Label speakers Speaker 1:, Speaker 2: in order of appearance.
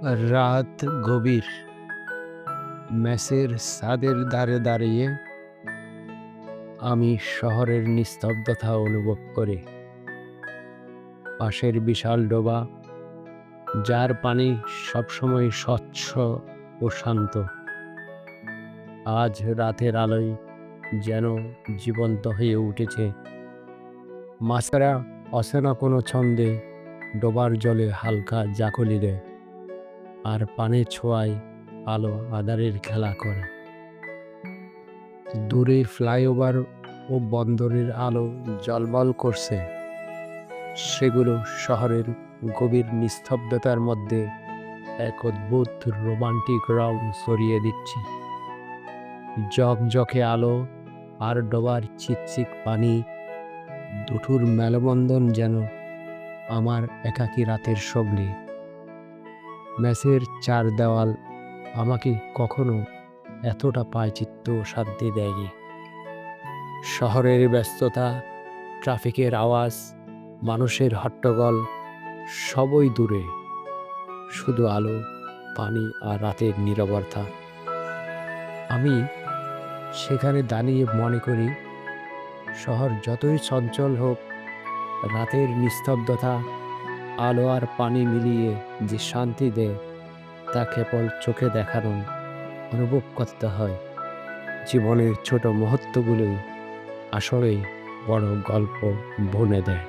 Speaker 1: রাত গভীর। মেসের ছাদের ধারে দাঁড়িয়ে আমি শহরের নিস্তব্ধতা অনুভব করি। পাশের বিশাল ডোবা, যার পানি সবসময় স্বচ্ছ ও শান্ত, আজ রাতের আলোয় যেন জীবন্ত হয়ে উঠেছে। মাছেরা অচেনা কোনো ছন্দে ডোবার জলে হালকা জাকলি দেয়, আর পানির ছোঁয়ায় আলো আঁধারের খেলা করে। দূরে ফ্লাইওভার ও বন্দরের আলো ঝলমল করছে, সেগুলো শহরের গভীর নিস্তব্ধতার মধ্যে এক অদ্ভুত রোমান্টিক রং ছড়িয়ে দিচ্ছে। ঝকঝকে আলো আর ডোবার চিকচিক পানি, দুটোর মেলবন্ধন যেন আমার একাকী রাতের সঙ্গী। মেসের চার দেওয়াল আমাকে কখনো এতটা পায়চিত্ত ও শান্তি দেয়নি। শহরের ব্যস্ততা, ট্রাফিকের আওয়াজ, মানুষের হট্টগোল সবই দূরে, শুধু আলো, পানি আর রাতের নীরবতা। আমি সেখানে দাঁড়িয়ে মনে করি, শহর যতই চঞ্চল হোক, রাতের নিস্তব্ধতা, আলো আর পানি মিলিয়ে যে শান্তি দেয়, তা কেবল চোখে দেখানো অনুভব করতে হয়। জীবনের ছোট মুহূর্তগুলোই আসলেই বড় গল্প বনে দেয়।